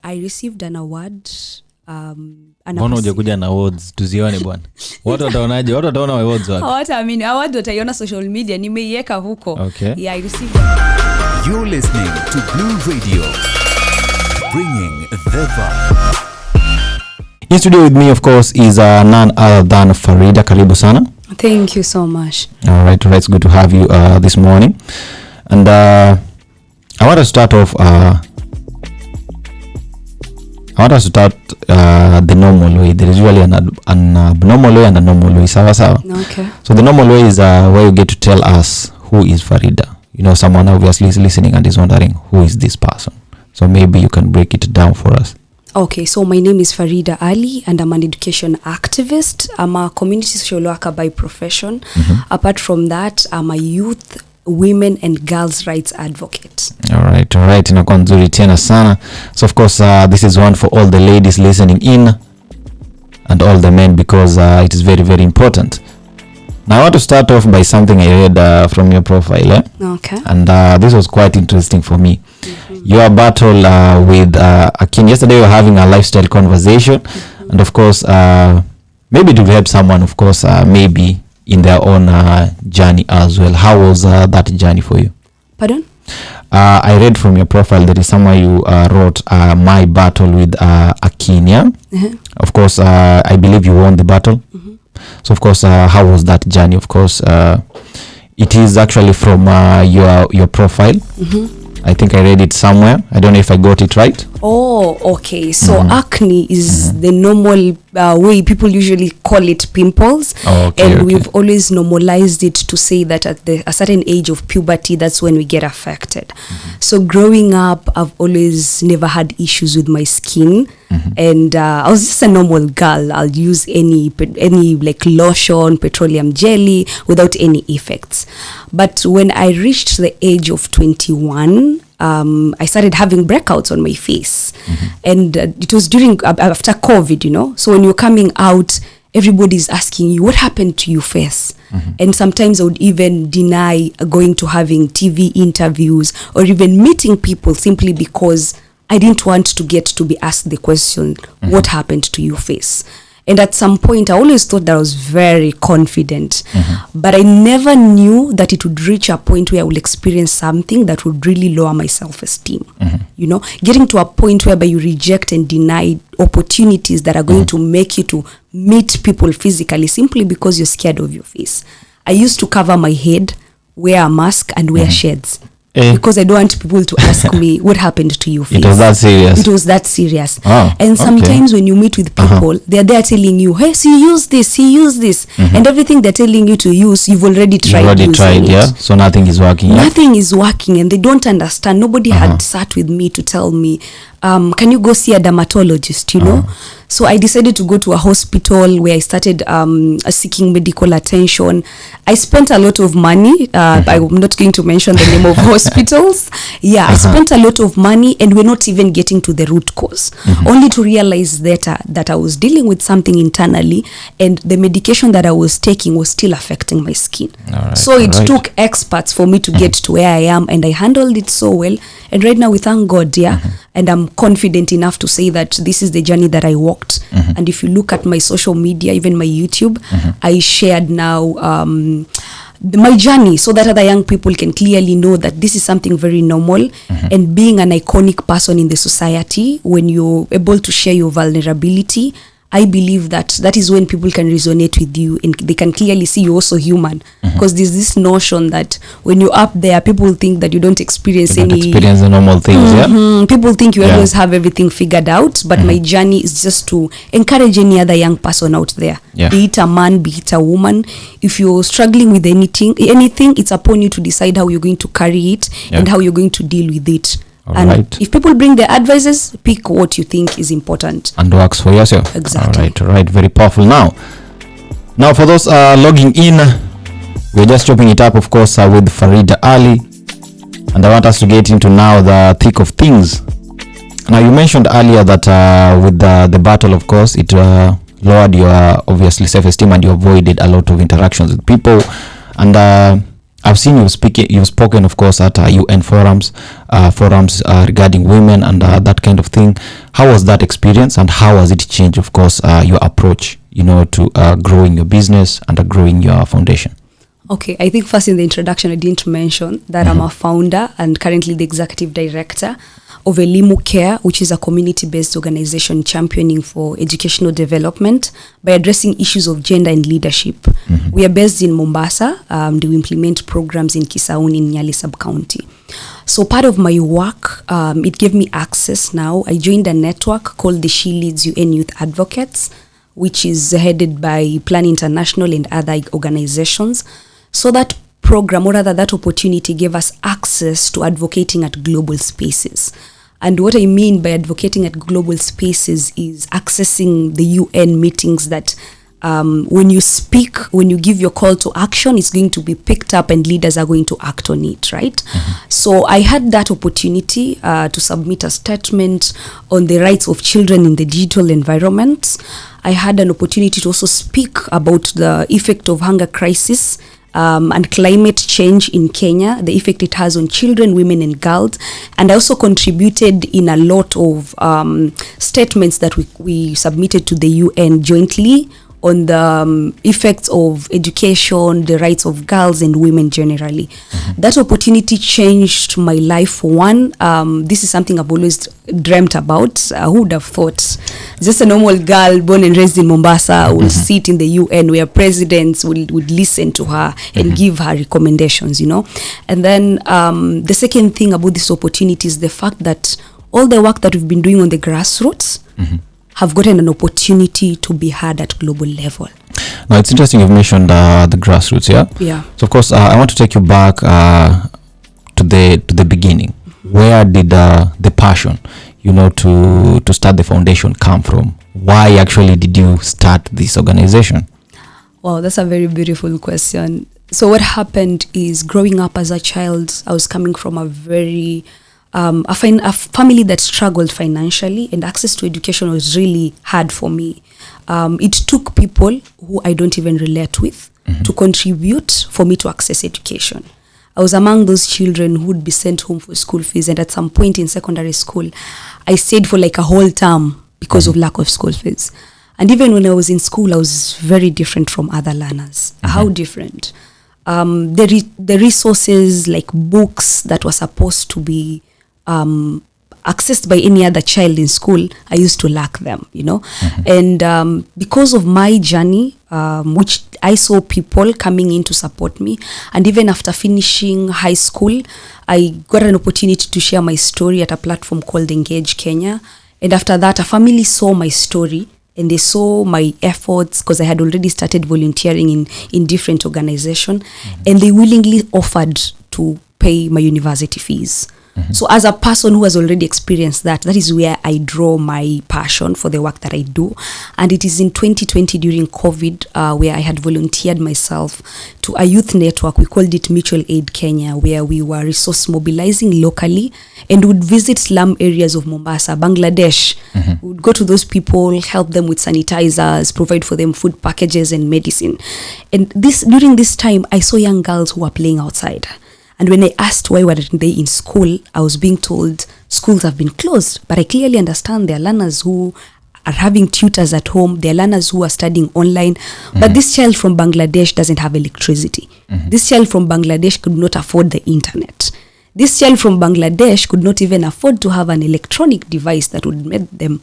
I received an award. Mbona hujakuja na awards tuzione bwana? Watu wataonaje? Watu wataona awards wapi? Award wataiona social media, nimeiweka huko. Okay. Yeah, I received. You're listening to Blue Radio, bringing the vibe. In studio with me, of course, is none other than Faridah. Karibu sana. Thank you so much. All right, it's good to have you this morning. And I want to start off. The normal way. There is usually an abnormal way and a normal way. Sawa. Okay. So the normal way is where you get to tell us who is Faridah. You know, someone obviously is listening and is wondering who is this person. So maybe you can break it down for us. Okay, so my name is Faridah Ali and I'm an education activist. I'm a community social worker by profession. Apart from that, I'm a youth, women and girls rights advocate. All right. Inakuwa nzuri tena sana. So of course this is one for all the ladies listening in and all the men, because it is very, very important. Now I want to start off by something I read from your profile. Okay. And this was quite interesting for me. Your battle with Akin. Yesterday we were having a lifestyle conversation, and of course maybe to help someone, of course, maybe in their own journey as well. How was that journey for you? Pardon? I read from your profile that is somewhere you wrote my battle with Akin. Of course, I believe you won the battle. So of course, how was that journey? Of course, it is actually from your profile. I think I read it somewhere. I don't know if I got it right. Oh, okay. So acne is the normal way people usually call it pimples. Okay. We've always normalized it to say that at a certain age of puberty, that's when we get affected. So growing up, I've always never had issues with my skin. And I was just a normal girl. I'll use any like lotion, petroleum jelly without any effects. But when I reached the age of 21, I started having breakouts on my face. And it was after COVID, you know. So when you're coming out, everybody's asking you, what happened to your face? And sometimes I would even deny going to having TV interviews or even meeting people simply because I didn't want to get to be asked the question, what happened to your face? And at some point, I always thought that I was very confident. But I never knew that it would reach a point where I will experience something that would really lower my self-esteem. You know, getting to a point whereby you reject and deny opportunities that are going to make you to meet people physically simply because you're scared of your face. I used to cover my head, wear a mask, and wear shades. Because I don't want people to ask me what happened to your face. It was that serious. And sometimes when you meet with people, they're there telling you, hey, so you use this. And everything they're telling you to use, you've already tried using it. Yeah? So nothing is working. Nothing is working, and they don't understand. Nobody had sat with me to tell me, can you go see a dermatologist, you know? So I decided to go to a hospital where I started seeking medical attention. I spent a lot of money. I'm not going to mention the name of hospitals. Yeah, I spent a lot of money, and we're not even getting to the root cause. Only to realize that I was dealing with something internally, and the medication that I was taking was still affecting my skin. So it took experts for me to get to where I am, and I handled it so well. And right now we thank God, and I'm confident enough to say that this is the journey that I walked. And if you look at my social media, even my YouTube, I shared now my journey so that other young people can clearly know that this is something very normal. And being an iconic person in the society, when you're able to share your vulnerability, I believe that is when people can resonate with you and they can clearly see you're also human. Because there's this notion that when you're up there, people think that you don't experience the normal things. People think you always have everything figured out. But my journey is just to encourage any other young person out there, be it a man, be it a woman. If you're struggling with anything, it's upon you to decide how you're going to carry it and how you're going to deal with it. If people bring their advices, pick what you think is important and works for yourself. Exactly. All right, very powerful. Now for those logging in, we're just chopping it up, of course, with Faridah Ali, and I want us to get into now the thick of things. Now you mentioned earlier that with the battle, of course, it lowered your obviously self-esteem and you avoided a lot of interactions with people, and I've seen you speaking. You've spoken, of course, at UN forums, regarding women and that kind of thing. How was that experience, and how has it changed, of course, your approach, to growing your business and growing your foundation? Okay, I think first in the introduction, I didn't mention that I'm a founder and currently the executive director of Elimu Care, which is a community-based organization championing for educational development by addressing issues of gender and leadership. We are based in Mombasa. We implement programs in Kisauni in Nyali sub-county. So part of my work, it gave me access now. I joined a network called the She Leads UN Youth Advocates, which is headed by Plan International and other organizations. So that program, or rather that opportunity, gave us access to advocating at global spaces. And what I mean by advocating at global spaces is accessing the UN meetings that when you speak, when you give your call to action, it's going to be picked up and leaders are going to act on it, right? So I had that opportunity to submit a statement on the rights of children in the digital environment. I had an opportunity to also speak about the effect of hunger crisis and climate change in Kenya, the effect it has on children, women and girls. And I also contributed in a lot of statements that we submitted to the UN jointly on the effects of education, the rights of girls and women generally. That opportunity changed my life for one. This is something I've always dreamt about. Who would have thought? Just a normal girl born and raised in Mombasa will sit in the UN where presidents would listen to her and give her recommendations, And then the second thing about this opportunity is the fact that all the work that we've been doing on the grassroots have gotten an opportunity to be heard at global level. Now, it's interesting you've mentioned the grassroots, yeah? Yeah. So, of course, I want to take you back to the beginning. Where did the passion, to start the foundation come from? Why actually did you start this organization? Wow, that's a very beautiful question. So what happened is, growing up as a child, I was coming from a very a family that struggled financially, and access to education was really hard for me. It took people who I don't even relate with to contribute for me to access education. I was among those children who would be sent home for school fees, and at some point in secondary school, I stayed for like a whole term because of lack of school fees. And even when I was in school, I was very different from other learners. How different? The resources like books that were supposed to be accessed by any other child in school, I used to lack them, And because of my journey, which I saw people coming in to support me, and even after finishing high school, I got an opportunity to share my story at a platform called Engage Kenya. And after that, a family saw my story and they saw my efforts, because I had already started volunteering in different organizations, and they willingly offered to pay my university fees. So as a person who has already experienced that is where I draw my passion for the work that I do. And it is in 2020 during COVID where I had volunteered myself to a youth network. We called it Mutual Aid Kenya, where we were resource mobilizing locally and would visit slum areas of Mombasa, Bangladesh. We would go to those people, help them with sanitizers, provide for them food packages and medicine. And during this time, I saw young girls who were playing outside. And when I asked why weren't they in school, I was being told schools have been closed. But I clearly understand there are learners who are having tutors at home. There are learners who are studying online. But this child from Bangladesh doesn't have electricity. This child from Bangladesh could not afford the internet. This child from Bangladesh could not even afford to have an electronic device that would make them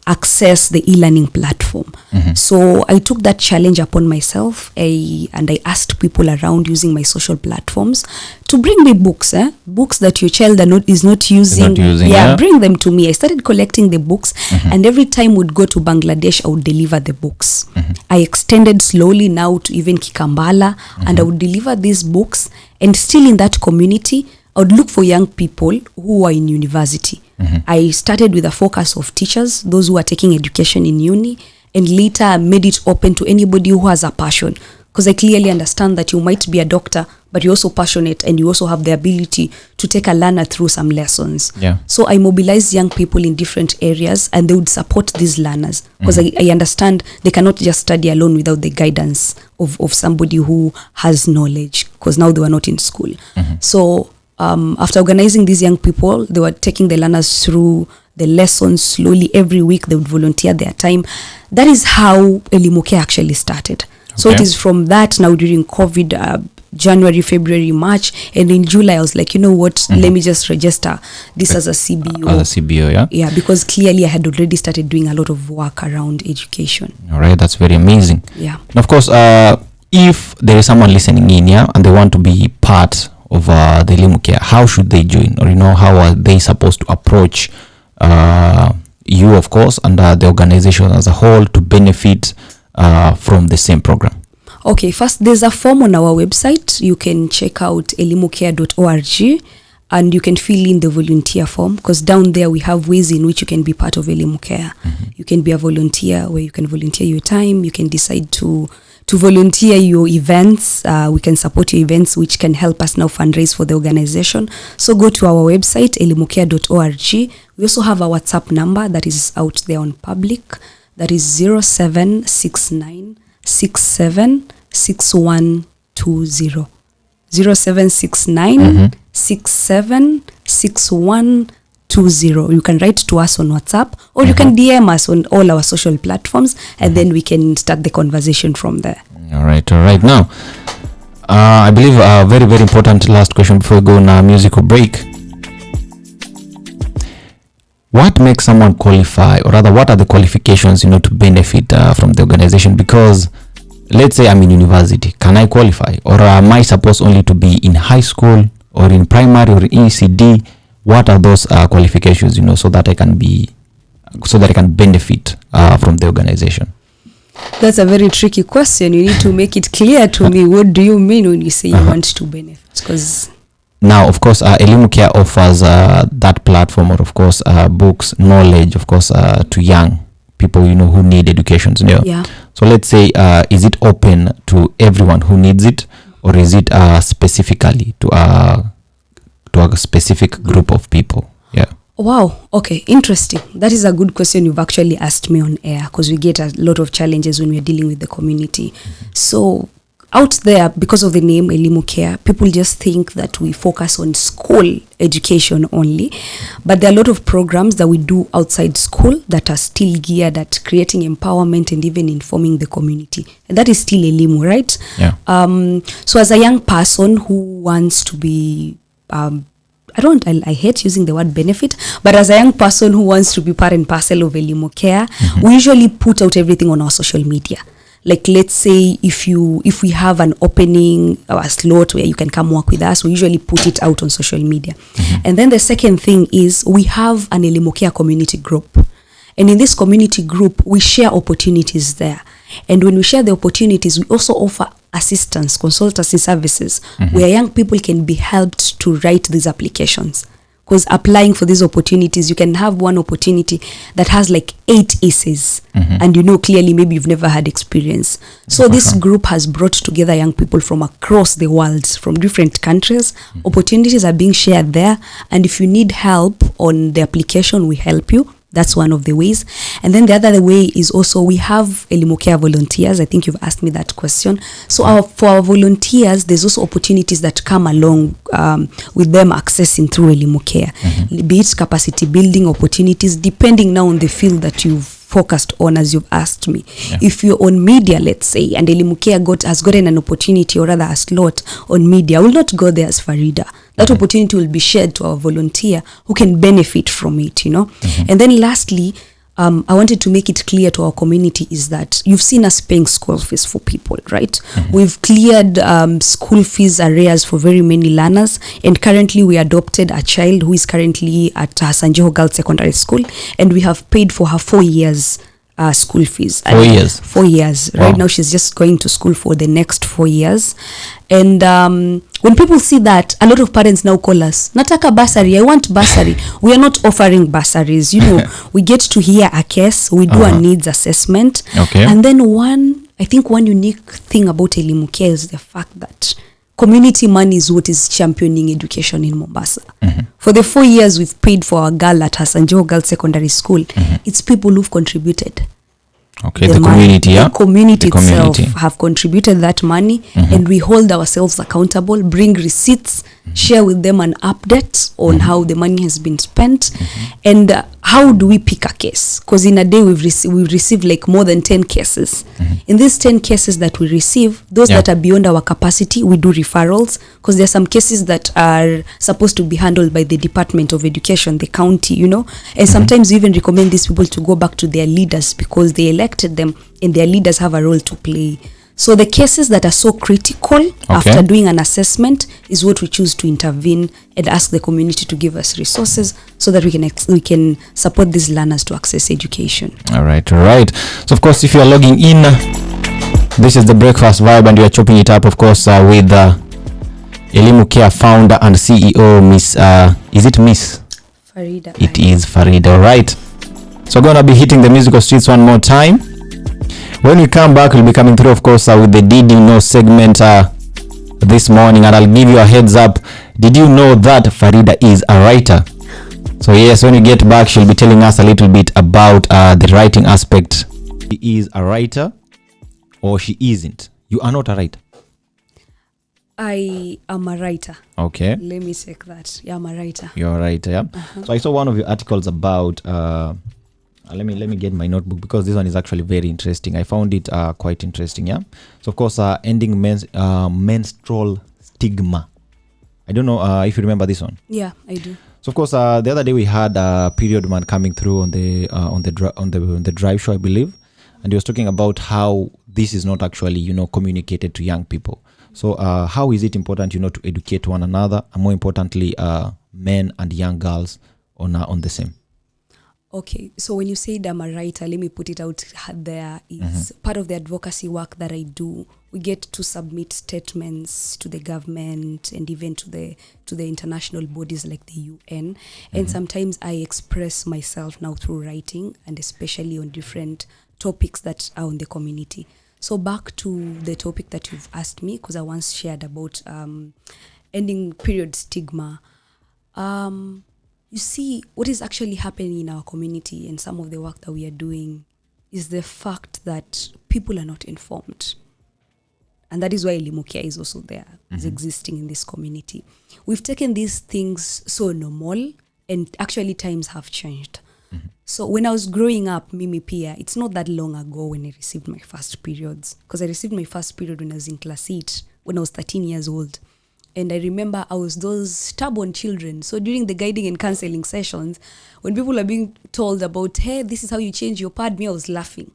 access the e-learning platform. So I took that challenge upon myself, and I asked people around using my social platforms to bring me books, books that your child is not using. Bring them to me. I started collecting the books, and every time we'd go to Bangladesh, I would deliver the books. I extended slowly now to even Kikambala, and I would deliver these books, and still in that community, I would look for young people who are in university. I started with a focus of teachers, those who are taking education in uni, and later made it open to anybody who has a passion. Because I clearly understand that you might be a doctor, but you're also passionate and you also have the ability to take a learner through some lessons. So I mobilized young people in different areas, and they would support these learners. Because I understand they cannot just study alone without the guidance of somebody who has knowledge, because now they were not in school. So after organizing these young people, they were taking the learners through the lessons slowly. Every week they would volunteer their time. That is how Elimu Care actually started. So it is from that. Now during COVID, January, February, March, and in July I was like, you know what, let me just register this as a CBO. As a CBO, yeah? Yeah, because clearly I had already started doing a lot of work around education. All right, that's very amazing. Yeah. And of course, if there is someone listening in here and they want to be part of the Elimu Care, how should they join? Or, how are they supposed to approach you, of course, and the organization as a whole to benefit from the same program? Okay, first there's a form on our website. You can check out elimucare.org and you can fill in the volunteer form, because down there we have ways in which you can be part of Elimu Care. You can be a volunteer where you can volunteer your time. You can decide to volunteer your events. We can support your events, which can help us now fundraise for the organization. So go to our website, elimucare.org. We also have a WhatsApp number that is out there on public. That is 0769 676120. 0769 676120. You can write to us on WhatsApp, or you can DM us on all our social platforms, and then we can start the conversation from there. All right. Now, I believe a very, very important last question before we go on a musical break. What makes someone qualify, or rather, what are the qualifications, to benefit from the organization? Because let's say I'm in university, can I qualify, or am I supposed only to be in high school or in primary or ECD? What are those qualifications, so that I can benefit from the organization? That's a very tricky question. You need to make it clear to me. What do you mean when you say you want to benefit? Because now, of course, Elimu Care offers that platform, or of course, books, knowledge, of course, to young people, who need education. Yeah. So let's say, is it open to everyone who needs it, or is it specifically to a specific group of people? Yeah. Wow. Okay. Interesting. That is a good question you've actually asked me on air, because we get a lot of challenges when we're dealing with the community. So out there, because of the name Elimu Care, people just think that we focus on school education only, but there are a lot of programs that we do outside school that are still geared at creating empowerment and even informing the community, and that is still Elimu, right? Yeah. So as a young person who wants to be I hate using the word benefit, but as a young person who wants to be part and parcel of Elimu Care, we usually put out everything on our social media. Like, let's say if we have an opening or a slot where you can come work with us, we usually put it out on social media. And then the second thing is we have an Elimu Care community group. And in this community group, we share opportunities there. And when we share the opportunities, we also offer assistance, consultancy services, where young people can be helped to write these applications. Because applying for these opportunities, you can have one opportunity that has like 8 essays, and clearly maybe you've never had experience. So this group has brought together young people from across the world, from different countries. Opportunities are being shared there, and if you need help on the application, we help you. That's one of the ways. And then the other way is also we have Elimu Care volunteers. I think you've asked me that question. So for our volunteers, there's also opportunities that come along with them accessing through Elimu Care. Be it capacity building opportunities, depending now on the field that you've focused on, as you've asked me. Yeah. If you're on media, let's say, and Elimu Care has gotten an opportunity, or rather a slot on media, I will not go there as Faridah. That opportunity will be shared to our volunteer who can benefit from it, And then lastly, I wanted to make it clear to our community is that you've seen us paying school fees for people, right? We've cleared school fees arrears for very many learners, and currently we adopted a child who is currently at Sanjeho Girls Secondary School, and we have paid for her 4 years school fees. 4 years? 4 years. Wow. Right now she's just going to school for the next 4 years. And when people see that, a lot of parents now call us, Nataka bursary, I want bursary. We are not offering bursaries. We get to hear a case, we do a needs assessment. Okay. And then one unique thing about Elimu Care is the fact that community money is what is championing education in Mombasa. For the 4 years we've paid for our girl at Sanjeho Girls Secondary School, it's people who've contributed. Okay, the community, yeah? The community The itself community. have contributed that money, and we hold ourselves accountable, bring receipts, share with them an update on how the money has been spent, and how do we pick a case? Because in a day we've received like more than 10 cases. In these 10 cases that we receive, those that are beyond our capacity, we do referrals, because there are some cases that are supposed to be handled by the Department of Education, the county, you know, and sometimes we even recommend these people to go back to their leaders because they elected them and their leaders have a role to play. So the cases that are so critical after doing an assessment is what we choose to intervene and ask the community to give us resources so that we can support these learners to access education. All right. So of course, if you are logging in, this is the Breakfast Vibe, and we are chopping it up, of course, with Elimu Care founder and CEO, Miss. Is it Miss? Faridah. It is Faridah. All right. So gonna be hitting the musical streets one more time. When we come back, we'll be coming through, of course, with the Did You Know segment this morning, and I'll give you a heads up. Did you know that Faridah is a writer? So yes, when we get back, she'll be telling us a little bit about the writing aspect. She is a writer, or she isn't. You are not a writer. I am a writer. Okay. Let me check that. Yeah, I'm a writer. You're a writer, yeah. So I saw one of your articles about. Let me get my notebook because this one is actually very interesting. I found it quite interesting, yeah. So of course, ending menstrual stigma. I don't know if you remember this one. Yeah, I do. So of course, the other day we had a period man coming through on the drive show, I believe, and he was talking about how this is not actually communicated to young people. So how is it important to educate one another, and more importantly, men and young girls on the same. Okay, so when you say I'm a writer, let me put it out there. Is part of the advocacy work that I do. We get to submit statements to the government and even to the international bodies like the UN. And sometimes I express myself now through writing, and especially on different topics that are on the community. So back to the topic that you've asked me, because I once shared about ending period stigma. You see, what is actually happening in our community and some of the work that we are doing is the fact that people are not informed. And that is why Elimu Care is also there, is existing in this community. We've taken these things so normal, and actually times have changed. So when I was growing up, Mimi Pia, it's not that long ago when I received my first periods, because I received my first period when I was in class 8, when I was 13 years old. And I remember I was those stubborn children. So during the guiding and counseling sessions, when people are being told about, hey, this is how you change your pad, me, I was laughing.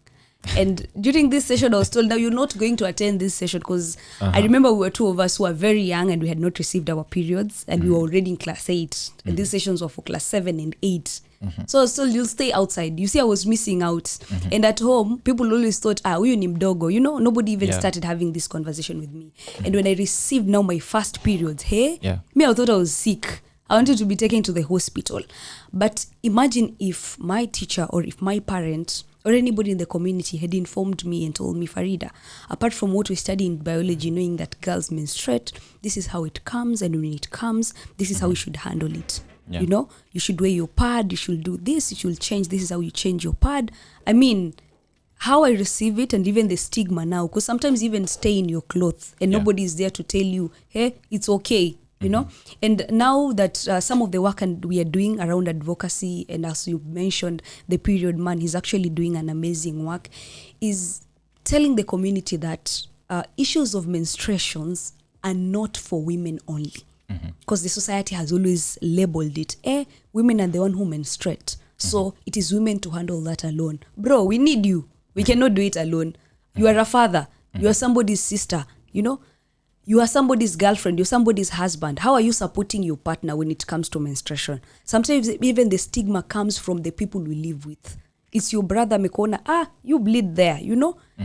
And during this session, I was told, now you're not going to attend this session, because I remember we were two of us who were very young and we had not received our periods, and we were already in class 8. And these sessions were for class 7 and 8. So I was told, you'll stay outside. You see, I was missing out. And at home, people always thought, huyu ni mdogo. Nobody even started having this conversation with me. And when I received now my first periods, me, I thought I was sick. I wanted to be taken to the hospital. But imagine if my teacher or if my parent or anybody in the community had informed me and told me, Faridah, apart from what we study in biology, knowing that girls menstruate, this is how it comes, and when it comes, this is how you should handle it. You should wear your pad, you should do this, you should change, this is how you change your pad. I mean, how I receive it, and even the stigma now, because sometimes even stay in your clothes and nobody is there to tell you, hey, it's okay. And now that some of the work we are doing around advocacy, and as you mentioned, the period man, he's actually doing an amazing work, is telling the community that issues of menstruations are not for women only. Because the society has always labeled it, women are the one who menstruate. So it is women to handle that alone. Bro, we need you. We cannot do it alone. You are a father. You are somebody's sister. You are somebody's girlfriend, you're somebody's husband. How are you supporting your partner when it comes to menstruation? Sometimes even the stigma comes from the people we live with. It's your brother, Mekona, you bleed there,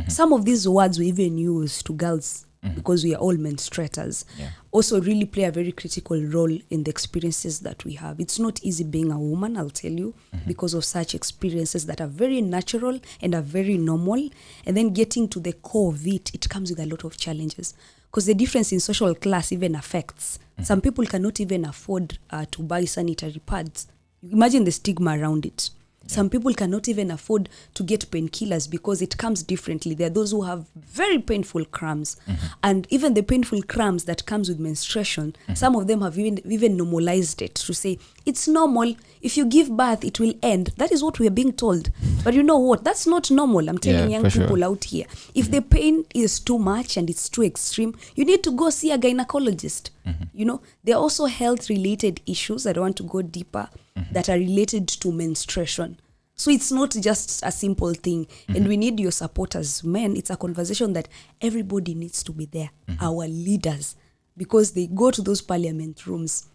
Some of these words we even use to girls because we are all menstruators. Also really play a very critical role in the experiences that we have. It's not easy being a woman, I'll tell you, because of such experiences that are very natural and are very normal. And then getting to the core of it comes with a lot of challenges. Because the difference in social class even affects. Some people cannot even afford to buy sanitary pads. Imagine the stigma around it. Some people cannot even afford to get painkillers because it comes differently. There are those who have very painful cramps. And even the painful cramps that comes with menstruation, some of them have even normalized it to say, it's normal. If you give birth, it will end. That is what we are being told. But you know what? That's not normal. I'm telling young people out here. If the pain is too much and it's too extreme, you need to go see a gynecologist. You know, there are also health-related issues. I don't want to go deeper that are related to menstruation. So it's not just a simple thing. And we need your support as men. It's a conversation that everybody needs to be there. Our leaders, because they go to those parliament rooms.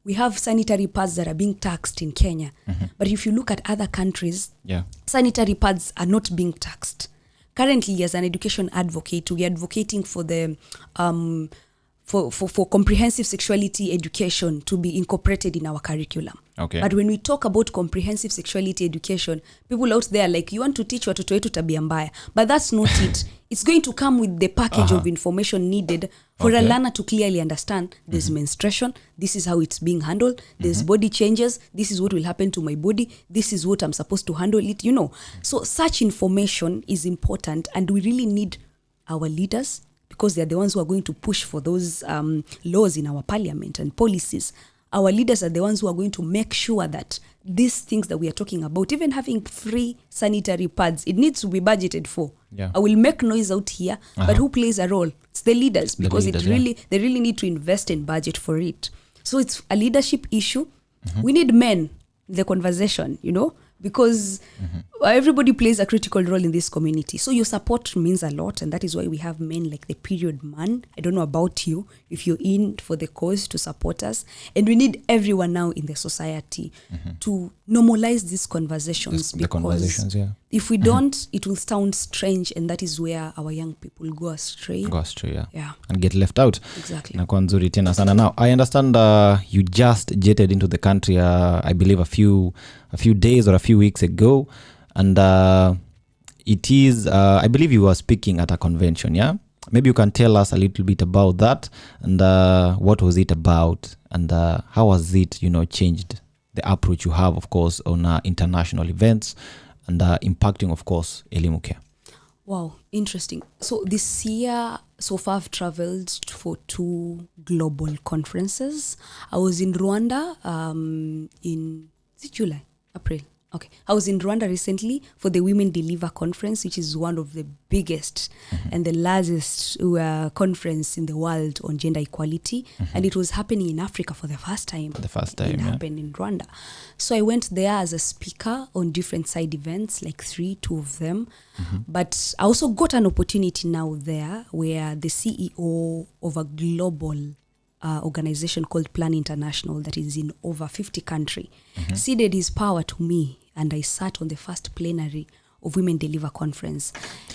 We have sanitary pads that are being taxed in Kenya. But if you look at other countries, sanitary pads are not being taxed. Currently, as an education advocate, we are advocating for the for comprehensive sexuality education to be incorporated in our curriculum. But when we talk about comprehensive sexuality education, people out there are like, you want to teach watoto wetu tabia mbaya. But that's not it. It's going to come with the package of information needed for a learner to clearly understand there's menstruation, this is how it's being handled, there's body changes, this is what will happen to my body, this is what I'm supposed to handle it, you know. So such information is important, and we really need our leaders, because they're the ones who are going to push for those laws in our parliament and policies. Our leaders are the ones who are going to make sure that these things that we are talking about, even having free sanitary pads, it needs to be budgeted for. I will make noise out here, but who plays a role? It's the leaders, because they really need to invest in budget for it. So it's a leadership issue. We need men in the conversation, you know, because everybody plays a critical role in this community. So your support means a lot, and that is why we have men like the period man. I don't know about you, if you're in for the cause, to support us. And we need everyone now in the society to normalize these conversations. Because if we don't, it will sound strange, and that is where our young people go astray. And get left out. Exactly. Now, I understand you just jetted into the country, I believe a few days or a few weeks ago, and it is I believe you were speaking at a convention. Maybe you can tell us a little bit about that, and what was it about, and how has it changed the approach you have, of course, on international events, and impacting, of course, Elimu Care. Wow, interesting. So this year, so far I've traveled for 2 global conferences. I was in Rwanda in July, April. Okay. I was in Rwanda recently for the Women Deliver Conference, which is one of the biggest and the largest conference in the world on gender equality. And it was happening in Africa for the first time. It happened in Rwanda. So I went there as a speaker on different side events, like 2 of them. But I also got an opportunity now there where the CEO of a global organization called Plan International that is in over 50 countries ceded his power to me, and I sat on the first plenary of Women Deliver Conference.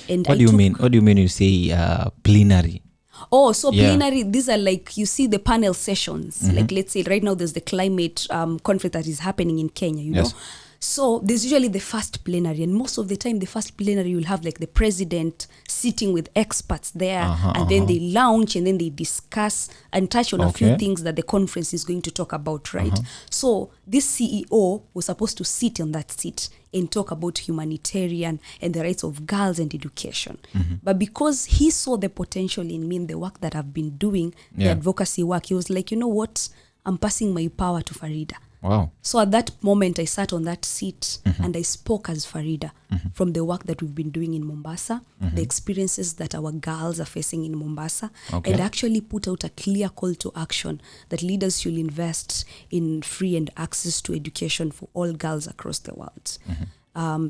And what do you mean? What do you mean you say plenary? Oh, so plenary, these are like, you see the panel sessions. Like, let's say right now there's the climate conference that is happening in Kenya, you know. So there's usually the first plenary, and most of the time the first plenary will have like the president sitting with experts there, and then they launch, and then they discuss and touch on a few things that the conference is going to talk about, right? So this CEO was supposed to sit on that seat and talk about humanitarian and the rights of girls and education. But because he saw the potential in me in the work that I've been doing, the advocacy work, he was like, you know what, I'm passing my power to Faridah. Wow. So at that moment, I sat on that seat and I spoke as Faridah from the work that we've been doing in Mombasa, the experiences that our girls are facing in Mombasa, and actually put out a clear call to action that leaders should invest in free and access to education for all girls across the world.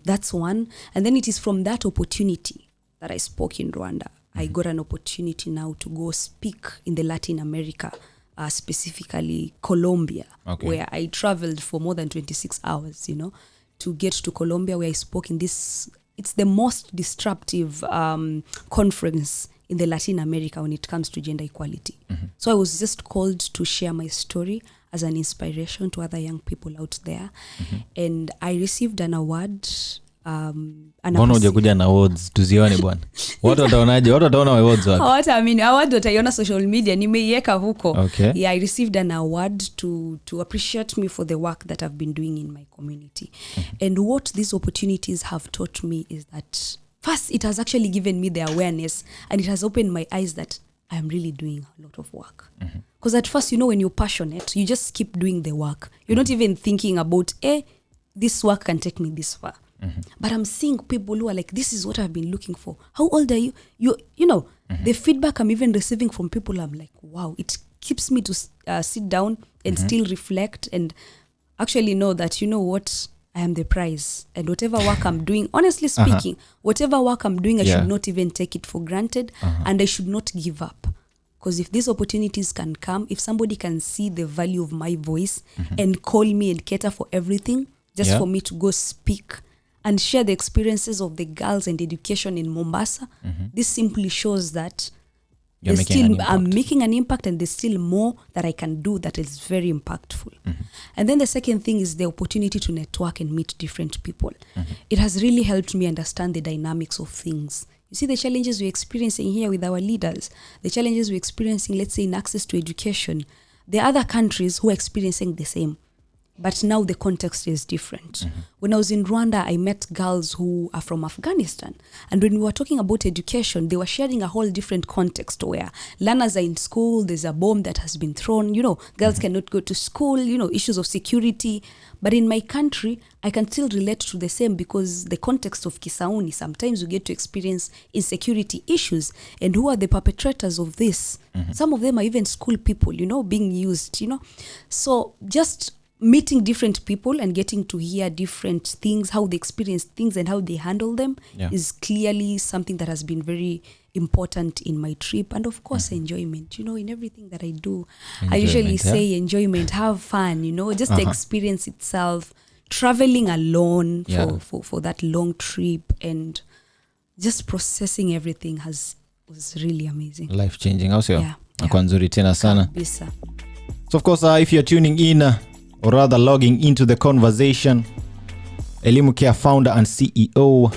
That's one. And then it is from that opportunity that I spoke in Rwanda. I got an opportunity now to go speak in the Latin America, specifically Colombia, where I traveled for more than 26 hours, to get to Colombia, where I spoke in this, it's the most disruptive conference in the Latin America when it comes to gender equality. So I was just called to share my story as an inspiration to other young people out there. And I received an award Mbona hujakuja na awards tuzione bwana? Watu wataonaje? Watu wataona awards wapi? Award wataiona social media, nimeiweka huko. Okay. Yeah, I received an award to appreciate me for the work that I've been doing in my community. And what these opportunities have taught me is that first, it has actually given me the awareness, and it has opened my eyes that I am really doing a lot of work. Because at first, when you're passionate, you just keep doing the work. You're not even thinking about, this work can take me this far. But I'm seeing people who are like, this is what I've been looking for. How old are you? You know, the feedback I'm even receiving from people, I'm like, wow, it keeps me to sit down and still reflect and actually know that, you know what, I am the prize. And whatever work I'm doing, honestly speaking, whatever work I'm doing, I should not even take it for granted, and I should not give up. Because if these opportunities can come, if somebody can see the value of my voice and call me and cater for everything, just for me to go speak and share the experiences of the girls and education in Mombasa, this simply shows that I'm making an impact, and there's still more that I can do that is very impactful. And then the second thing is the opportunity to network and meet different people. It has really helped me understand the dynamics of things. You see the challenges we're experiencing here with our leaders, the challenges we're experiencing, let's say, in access to education. There are other countries who are experiencing the same. But now the context is different. When I was in Rwanda, I met girls who are from Afghanistan. And when we were talking about education, they were sharing a whole different context where learners are in school, there's a bomb that has been thrown, girls cannot go to school, issues of security. But in my country, I can still relate to the same because the context of Kisauni, sometimes we get to experience insecurity issues. And who are the perpetrators of this? Some of them are even school people, being used, So just meeting different people and getting to hear different things, how they experience things and how they handle them is clearly something that has been very important in my trip. And of course, enjoyment, in everything that I do. I usually say enjoyment, have fun, just the experience itself, traveling alone for that long trip and just processing everything was really amazing. Life-changing also. Yeah. Nzuri tena sana. Kabisa. So of course, if you're tuning in, or rather logging into the conversation, Elimu Care founder and CEO,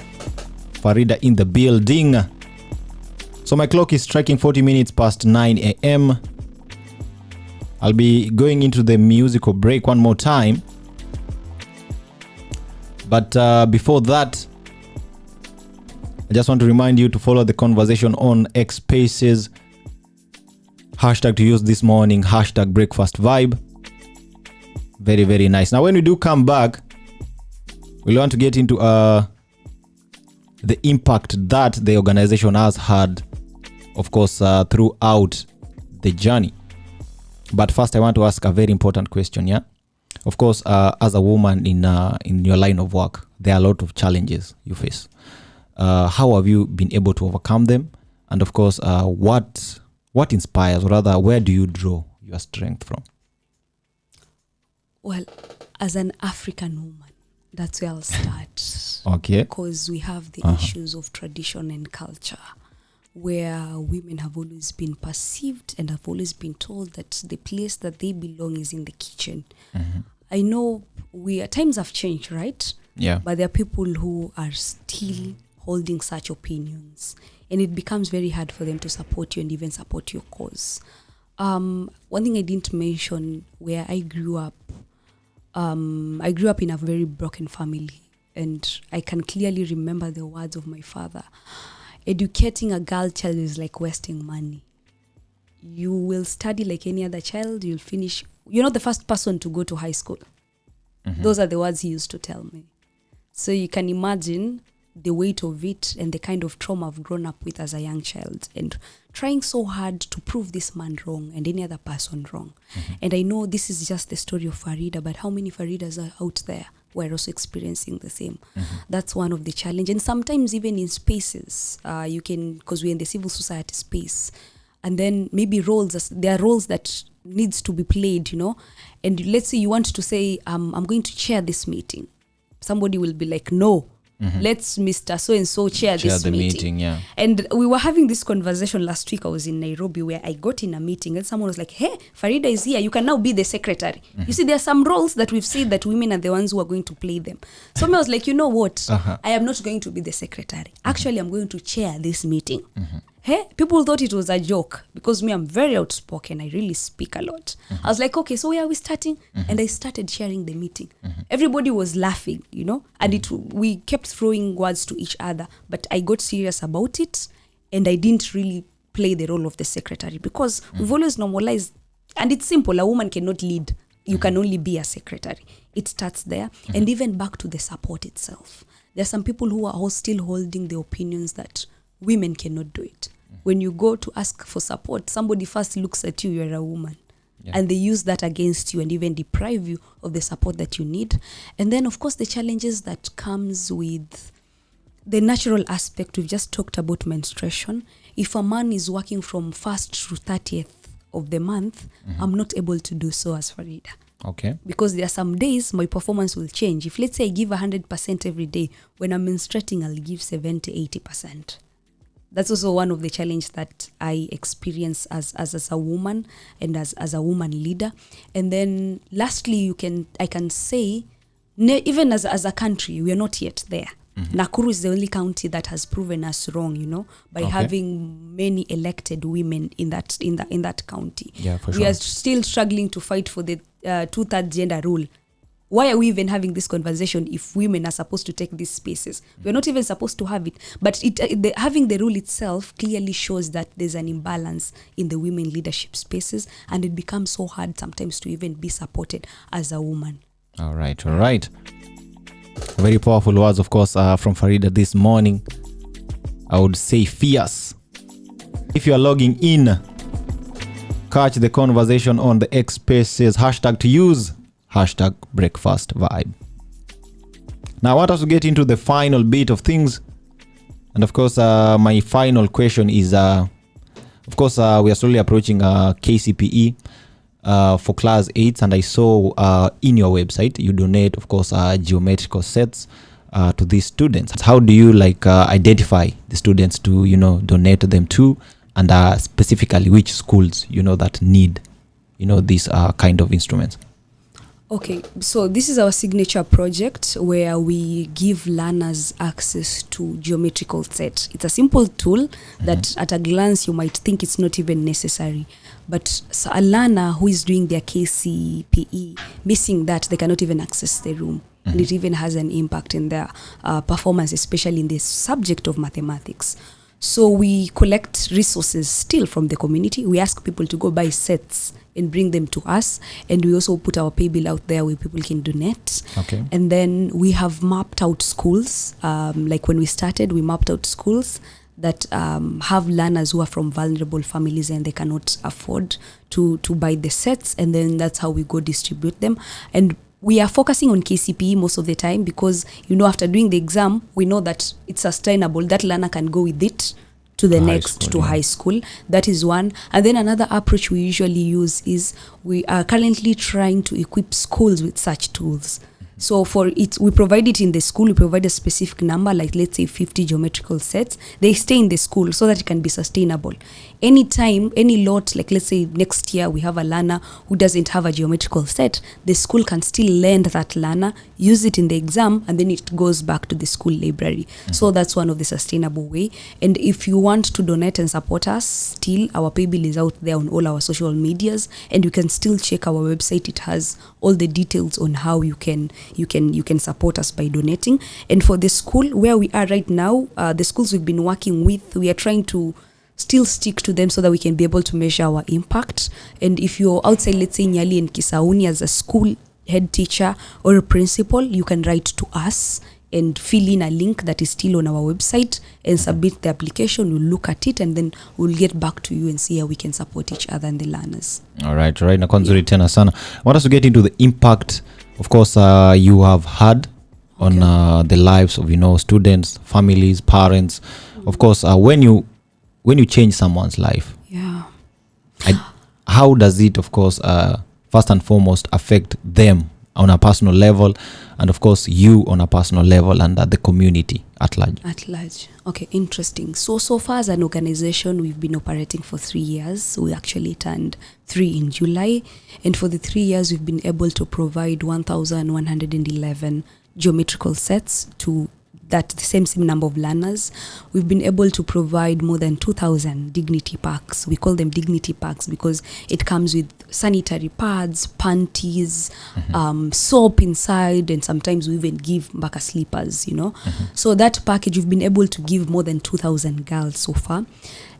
Faridah in the building. So my clock is striking 40 minutes past 9 a.m. I'll be going into the musical break one more time. But before that, I just want to remind you to follow the conversation on X Spaces. Hashtag to use this morning, hashtag breakfast vibe. Very, very nice. Now, when we do come back, we'll want to get into the impact that the organization has had, of course, throughout the journey. But first, I want to ask a very important question, yeah? Of course, as a woman in your line of work, there are a lot of challenges you face. How have you been able to overcome them? And of course, what inspires, or rather, where do you draw your strength from? Well, as an African woman, that's where I'll start. Okay. Because we have the issues of tradition and culture, where women have always been perceived and have always been told that the place that they belong is in the kitchen. I know times have changed, right? Yeah. But there are people who are still holding such opinions, and it becomes very hard for them to support you and even support your cause. One thing I didn't mention, where I grew up in a very broken family, and I can clearly remember the words of my father. Educating a girl child is like wasting money. You will study like any other child, you'll finish. You're not the first person to go to high school. Those are the words he used to tell me. So you can imagine the weight of it and the kind of trauma I've grown up with as a young child, and trying so hard to prove this man wrong and any other person wrong. And I know this is just the story of Faridah, but how many Faridahs are out there who are also experiencing the same? That's one of the challenges. And sometimes even in spaces, you can, because we're in the civil society space, and then maybe there are roles that needs to be played, and let's say you want to say, I'm going to chair this meeting. Somebody will be like, no, Let's Mr. So-and-so chair this the meeting. meeting, yeah. And we were having this conversation last week. I was in Nairobi where I got in a meeting and someone was like, hey, Faridah is here. You can now be the secretary. You see, there are some roles that we've said that women are the ones who are going to play them. So I was like, you know what? I am not going to be the secretary. Actually, I'm going to chair this meeting. Hey, people thought it was a joke because me, I'm very outspoken. I really speak a lot. I was like, okay, so where are we starting? And I started chairing the meeting. Everybody was laughing, you know, and we kept throwing words to each other. But I got serious about it, and I didn't really play the role of the secretary because we've always normalized, and it's simple. A woman cannot lead. You can only be a secretary. It starts there. And even back to the support itself. There are some people who are all still holding the opinions that women cannot do it. When you go to ask for support, somebody first looks at you, you're a woman. Yeah. And they use that against you and even deprive you of the support that you need. And then, of course, the challenges that comes with the natural aspect. We've just talked about menstruation. If a man is working from 1st to 30th of the month, I'm not able to do so as Faridah. Okay. Because there are some days my performance will change. If let's say I give 100% every day, when I'm menstruating, I'll give 70-80%. That's also one of the challenges that I experience as a woman and as a woman leader. And then lastly, I can say, even as a country, we are not yet there. Nakuru is the only county that has proven us wrong, you know, by having many elected women in that county. Yeah, for sure. We are still struggling to fight for the 2/3 gender rule. Why are we even having this conversation if women are supposed to take these spaces? We're not even supposed to have it. But having the rule itself clearly shows that there's an imbalance in the women leadership spaces, and it becomes so hard sometimes to even be supported as a woman. All right. Very powerful words, of course, from Faridah this morning. I would say fierce. If you are logging in, catch the conversation on the X Spaces hashtag to use. #breakfast vibe. Now I want us to get into the final bit of things, and of course my final question is of course we are slowly approaching KCPE for class 8, and I saw in your website you donate, of course, geometrical sets to these students. How do you identify the students to donate them to, and specifically which schools that need these kind of instruments? Okay, so this is our signature project where we give learners access to geometrical set. It's a simple tool that at a glance you might think it's not even necessary. But so a learner who is doing their KCPE, missing that, they cannot even access the room. And it even has an impact in their performance, especially in the subject of mathematics. So we collect resources still from the community. We ask people to go buy sets and bring them to us. And we also put our pay bill out there where people can donate. Okay. And then we have mapped out schools. Like when we started, we mapped out schools that have learners who are from vulnerable families and they cannot afford to buy the sets. And then that's how we go distribute them. And we are focusing on KCPE most of the time because, after doing the exam, we know that it's sustainable. That learner can go with it to the next, high school. That is one. And then another approach we usually use is we are currently trying to equip schools with such tools. So for it, we provide it in the school. We provide a specific number, like let's say 50 geometrical sets. They stay in the school so that it can be sustainable. Anytime, any lot, like let's say next year we have a learner who doesn't have a geometrical set, the school can still lend that learner, use it in the exam, and then it goes back to the school library. So that's one of the sustainable way. And if you want to donate and support us, still our pay bill is out there on all our social medias, and you can still check our website. It has all the details on how you can support us by donating. And for the school where we are right now, the schools we've been working with, we are trying to still stick to them so that we can be able to measure our impact. And if you're outside, let's say Nyali and Kisauni, as a school head teacher or a principal, you can write to us and fill in a link that is still on our website and submit the application. We'll look at it and then we'll get back to you and see how we can support each other and the learners. All right. Nakonzuri tena sana. I want us to get into the impact, of course, you have had on the lives of students, families, parents. Of course, when you change someone's life, how does it, of course, first and foremost affect them on a personal level, and of course you on a personal level, and the community at large? At large. Okay, interesting. So far as an organization, we've been operating for 3 years. We actually turned 3 in July. And for the 3 years, we've been able to provide 1,111 geometrical sets to the same number of learners. We've been able to provide more than 2,000 dignity packs. We call them dignity packs because it comes with sanitary pads, panties, soap inside, and sometimes we even give mpaka slippers, So that package, we've been able to give more than 2,000 girls so far.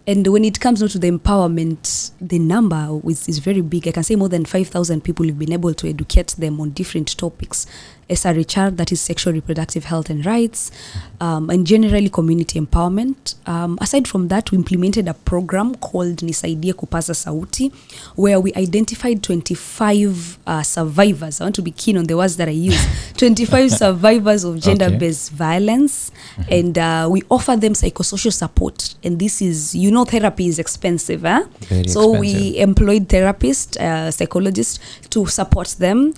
And when it comes to the empowerment, the number is very big. I can say more than 5,000 people have been able to educate them on different topics. SRHR, that is sexual reproductive health and rights, and generally community empowerment. Aside from that, we implemented a program called Nisaidie Kupaza Sauti, where we identified 25 survivors. I want to be keen on the words that I use. 25 survivors of gender-based violence, and we offer them psychosocial support. And this is, therapy is expensive. So expensive. We employed therapists, psychologists to support them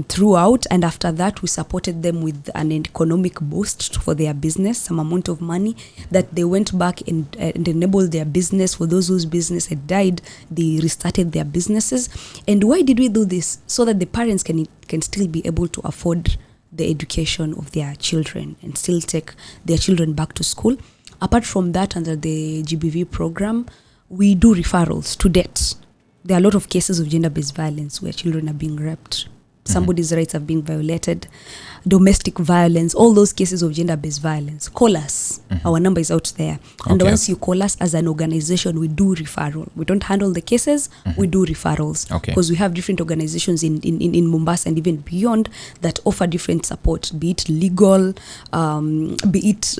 throughout, and after that, we supported them with an economic boost for their business, some amount of money that they went back and enabled their business. For those whose business had died, they restarted their businesses. And why did we do this? So that the parents can still be able to afford the education of their children and still take their children back to school. Apart from that, under the GBV program, we do referrals to date. There are a lot of cases of gender-based violence where children are being raped. Somebody's rights are being violated, domestic violence, all those cases of gender-based violence. Call us. Our number is out there. And once you call us as an organization, we do referral. We don't handle the cases, we do referrals. Because we have different organizations in Mombasa and even beyond that offer different support, be it legal, be it,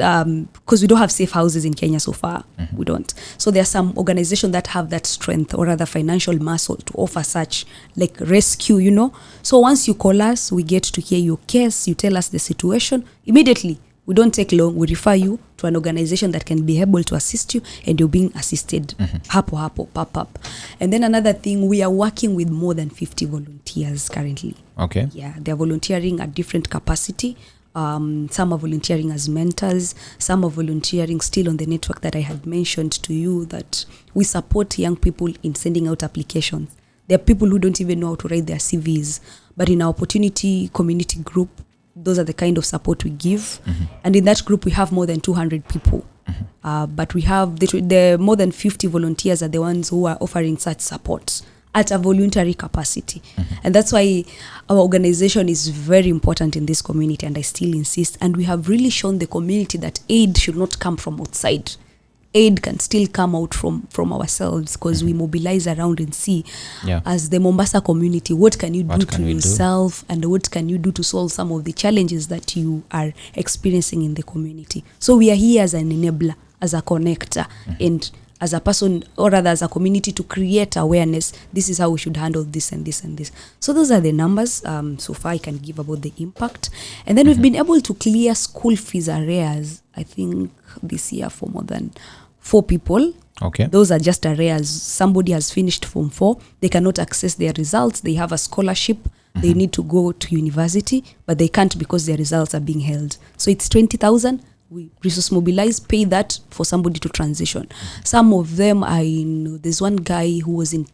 because we don't have safe houses in Kenya so far. We don't. So there are some organizations that have that strength or rather financial muscle to offer such like rescue, So once you call us, we get to hear your case, you tell us the situation. Immediately, we don't take long, we refer you to an organization that can be able to assist you, and you're being assisted. Hapo, pop. And then another thing, we are working with more than 50 volunteers currently. Okay. Yeah, they're volunteering at different capacity. Some are volunteering as mentors, some are volunteering still on the network that I had mentioned to you, that we support young people in sending out applications. There are people who don't even know how to write their CVs. But in our opportunity community group, those are the kind of support we give. And in that group, we have more than 200 people. But we have the more than 50 volunteers are the ones who are offering such support at a voluntary capacity. And that's why our organization is very important in this community, and I still insist. And we have really shown the community that aid should not come from outside. Aid can still come out from ourselves, because we mobilize around and see, as the Mombasa community, what can you do to yourself and what can you do to solve some of the challenges that you are experiencing in the community. So we are here as an enabler, as a connector, and as a person, or rather as a community, to create awareness. This is how we should handle this and this and this. So those are the numbers so far I can give about the impact. And then we've been able to clear school fees arrears, I think this year, for more than 4 people. Okay. Those are just arrears. Somebody has finished Form 4. They cannot access their results. They have a scholarship. They need to go to university, but they can't because their results are being held. So it's 20,000. We resource mobilize, pay that for somebody to transition. Some of them, I know there's one guy who was in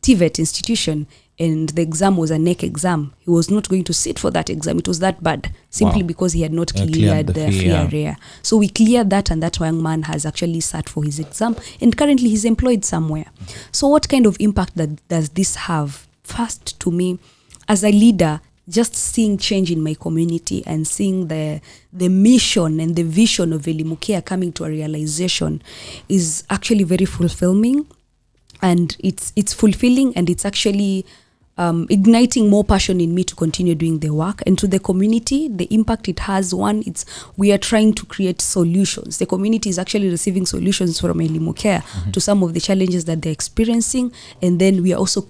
TVET institution, and the exam was a NEC exam. He was not going to sit for that exam. It was that bad, simply because he had not cleared the fee area. So we cleared that, and that young man has actually sat for his exam, and currently he's employed somewhere. So what kind of impact does this have? First, to me, as a leader, just seeing change in my community and seeing the mission and the vision of Elimu Care coming to a realization is actually very fulfilling. And it's fulfilling, and it's actually igniting more passion in me to continue doing the work. And to the community, the impact it has, one, we are trying to create solutions. The community is actually receiving solutions from Elimu Care to some of the challenges that they're experiencing. And then we are also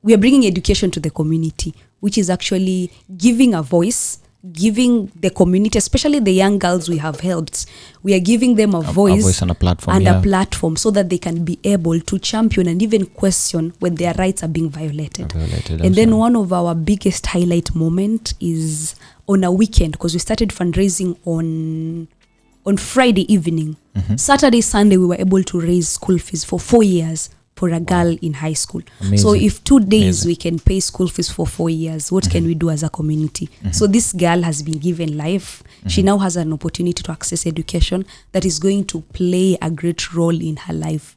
we are bringing education to the community, which is actually giving a voice, giving the community, especially the young girls we have helped, we are giving them a voice and a platform, a platform so that they can be able to champion and even question when their rights are being violated. And then one of our biggest highlight moment is on a weekend, because we started fundraising on Friday evening. Saturday, Sunday, we were able to raise school fees for 4 years for a girl in high school. Amazing. So if 2 days we can pay school fees for 4 years, what can we do as a community? So this girl has been given life. She now has an opportunity to access education that is going to play a great role in her life.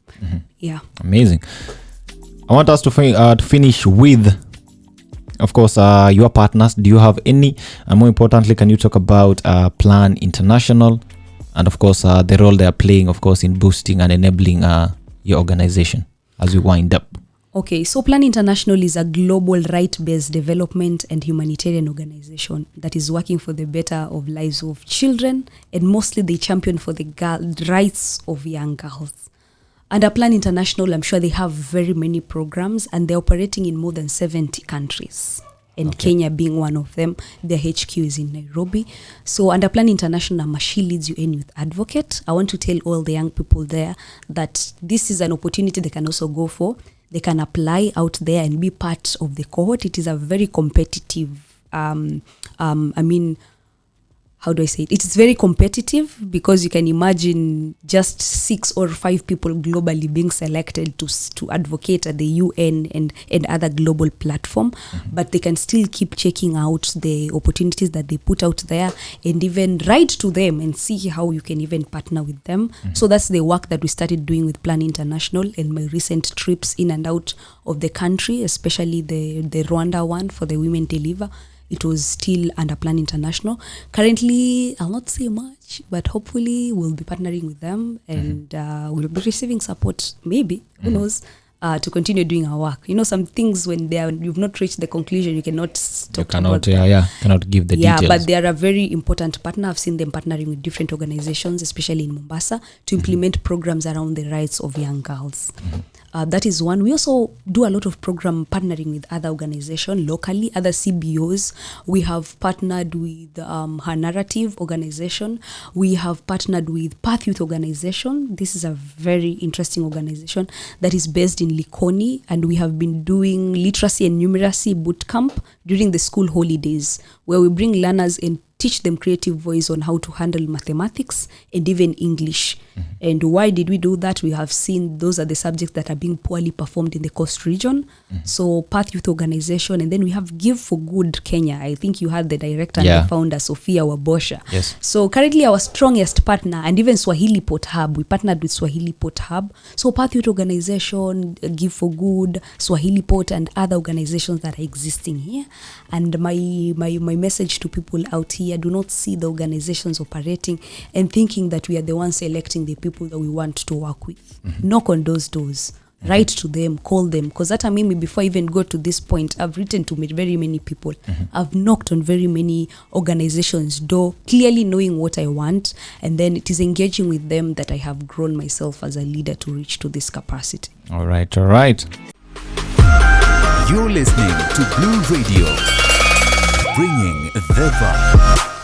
Yeah. Amazing. I want us to finish with, of course, your partners. Do you have any? And more importantly, can you talk about Plan International and, of course, the role they are playing, of course, in boosting and enabling your organization as we wind up? Okay, so Plan International is a global right-based development and humanitarian organization that is working for the better of lives of children, and mostly they champion for the rights of young girls. Under Plan International, I'm sure they have very many programs, and they're operating in more than 70 countries. And Kenya being one of them. Their HQ is in Nairobi. So under Plan International, I'm a She Leads UN Youth Advocate. I want to tell all the young people there that this is an opportunity they can also go for. They can apply out there and be part of the cohort. It is a very competitive, how do I say it? It is very competitive, because you can imagine just 6 or 5 people globally being selected to advocate at the UN and other global platform. But they can still keep checking out the opportunities that they put out there and even write to them and see how you can even partner with them. So that's the work that we started doing with Plan International, and my recent trips in and out of the country, especially the Rwanda one for the Women Deliver. It was still under Plan International. Currently, I'll not say much, but hopefully we'll be partnering with them, and we'll be receiving support, maybe, who knows, to continue doing our work. You know, some things when you've not reached the conclusion, you cannot talk about them. Cannot give the details. Yeah, but they are a very important partner. I've seen them partnering with different organizations, especially in Mombasa, to implement programs around the rights of young girls. That is one. We also do a lot of program partnering with other organizations locally, other CBOs. We have partnered with Her Narrative organization. We have partnered with Path Youth organization. This is a very interesting organization that is based in Likoni, and we have been doing literacy and numeracy boot camp during the school holidays, where we bring learners and teach them creative voice on how to handle mathematics and even English. And why did we do that? We have seen those are the subjects that are being poorly performed in the coast region. So Path Youth Organization, and then we have Give for Good Kenya. I think you had the director and the founder, Sophia Wabosha. Yes. So currently our strongest partner, and even Swahili Port Hub, we partnered with Swahili Port Hub. So Path Youth Organization, Give for Good, Swahili Port, and other organizations that are existing here. And my message to people out here, do not see the organizations operating and thinking that we are the ones selecting the people that we want to work with. Knock on those doors. Write to them, call them, because that made me, before I even got to this point, I've written to very many people. I've knocked on very many organizations' door, clearly knowing what I want, and then it is engaging with them that I have grown myself as a leader to reach to this capacity. All right. You're listening to Blue Radio, bringing the vibe.